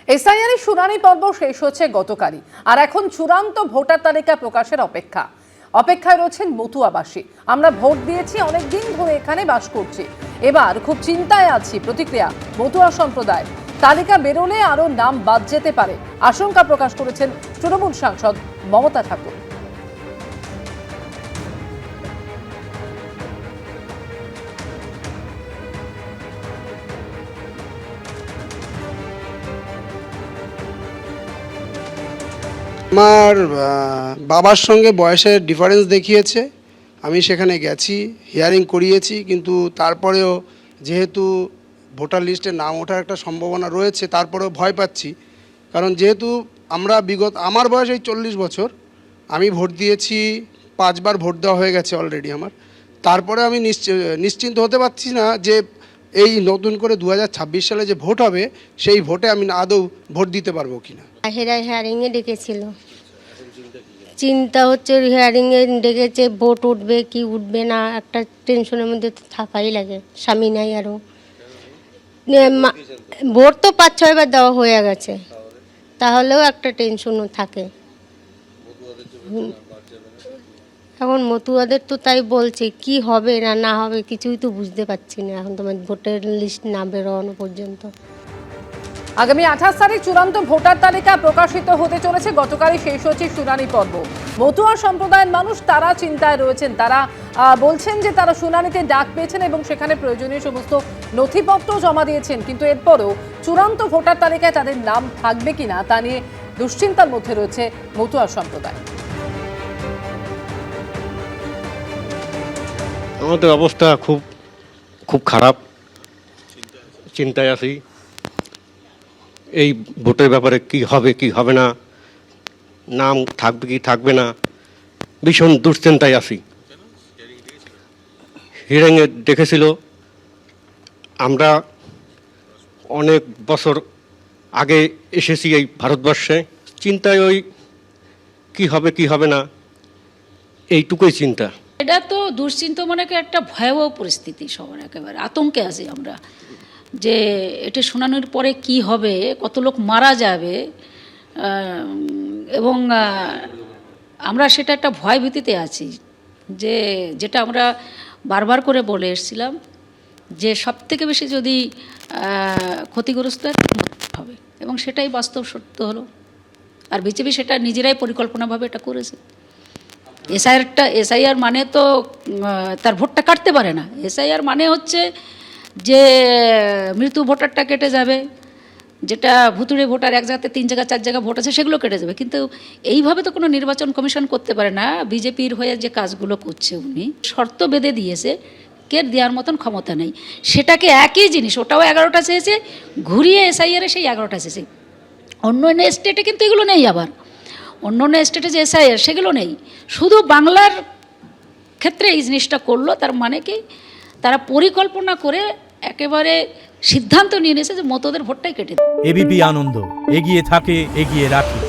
SIR শুনানি পর্ব শেষ হচ্ছে গতকালই, আর এখন চূড়ান্ত ভোটার তালিকা প্রকাশের অপেক্ষায় রয়েছেন মতুয়াবাসী। আমরা ভোট দিয়েছি, অনেকদিন ধরে এখানে বাস করছি, এবার খুব চিন্তায় আছি। প্রতিক্রিয়া মতুয়া সম্প্রদায়। তালিকা বেরোলে আরো নাম বাদ যেতে পারে, আশঙ্কা প্রকাশ করেছেন তৃণমূল সাংসদ মমতা ঠাকুর। আমার বাবার সঙ্গে বয়সের ডিফারেন্স দেখিয়েছে। আমি সেখানে গেছি, হিয়ারিং করিয়েছি, কিন্তু তারপরেও যেহেতু ভোটার লিস্টে নাম ওঠার একটা সম্ভাবনা রয়েছে, তারপরেও ভয় পাচ্ছি। কারণ যেহেতু আমার বয়স এই 40 বছর, আমি ভোট দিয়েছি, 5 বার ভোট দেওয়া হয়ে গেছে অলরেডি আমার। তারপরে আমি নিশ্চিন্ত হতে পারছি না যে এই নতুন করে 2026 সালে যে ভোট হবে, সেই ভোটে আমি আদৌ ভোট দিতে পারবো কিনা। হিয়ারিংয়ে ডেকেছিল, চিন্তা হচ্ছে হিয়ারিংয়ে ডেকেছে, ভোট উঠবে কি উঠবে না, একটা টেনশনের মধ্যে তো থাকাই লাগে। স্বামী নাই আরও, ভোট তো 5-6 বার দেওয়া হয়ে গেছে, তাহলেও একটা টেনশনও থাকে। এখন মতুয়াদের তো তাই বলছে, কি হবে না না হবে কিছুই তো বুঝতে পারছি না এখন, তোমার ভোটের লিস্ট না বেরোনো পর্যন্ত। আগামী 28 তারিখ চূড়ান্ত ভোটার তালিকা প্রকাশিত হতে চলেছে। গতকালই শেষ হচ্ছে শুনানি পর্ব। মতুয়া সম্প্রদায়ের মানুষ তারা চিন্তায় রয়েছেন। তারা বলছেন যে তারা শুনানিতে ডাক পেয়েছেন এবং সেখানে প্রয়োজনীয় সমস্ত নথিপত্র জমা দিয়েছেন, কিন্তু এরপরও চূড়ান্ত ভোটার তালিকায় তাদের নাম থাকবে কিনা তা নিয়ে দুশ্চিন্তার মধ্যে রয়েছে মতুয়া সম্প্রদায়। আমাদের অবস্থা খুব খারাপ, চিন্তায় আছি। এই ভোটের ব্যাপারে কি হবে কি হবে না, নাম থাকবে কি থাকবে না, ভীষণ দুশ্চিন্তায় আছি। হিয়ারিংয়ে দেখেছিল, আমরা অনেক বছর আগে এসেছি এই ভারতবর্ষে, চিন্তায় ওই কি হবে কি হবে না, এইটুকুই চিন্তা। এটা তো দুশ্চিন্তা মানে একটা ভয়াবহ পরিস্থিতি, সবার একেবারে আতঙ্কে আছি আমরা যে এটা শোনানোর পরে কি হবে, কত লোক মারা যাবে, এবং আমরা সেটা একটা ভয় ভীতিতে আছি। যেটা আমরা বারবার করে বলে এসেছিলাম যে সবথেকে বেশি যদি ক্ষতিগ্রস্ত হবে, এবং সেটাই বাস্তব সত্য হলো। আর বিজেপি সেটা নিজেরাই পরিকল্পনাভাবে এটা করেছে। এসআইআর মানে তো তার ভোটটা কাটতে পারে না। এসআইআর মানে হচ্ছে যে মৃত্যু ভোটারটা কেটে যাবে, যেটা ভুতুড়ে ভোটার, এক জায়গাতে 3 জায়গা 4 জায়গা ভোট আছে সেগুলো কেটে যাবে। কিন্তু এইভাবে তো কোনো নির্বাচন কমিশন করতে পারে না। বিজেপির হয়ে যে কাজগুলো করছে উনি শর্ত বেঁধে দিয়েছে, কে দেওয়ার মতন ক্ষমতা নেই। সেটাকে একই জিনিস, ওটাও 11টা চেয়েছে, ঘুরিয়ে এসআইআরে সেই 11টা চেয়েছে। অন্য স্টেটে কিন্তু এগুলো নেই। আবার অন্য স্টেটে যে এসআইআর সেগুলো নেই, শুধু বাংলার ক্ষেত্রে এই জিনিসটা করলো। তার মানে কি, তারা পরিকল্পনা করে একেবারে সিদ্ধান্ত নিয়ে নিয়েছে যে মতদের ভোটটাই কেটে দেবে। এবিপি আনন্দ, এগিয়ে থাকে, এগিয়ে রাখে।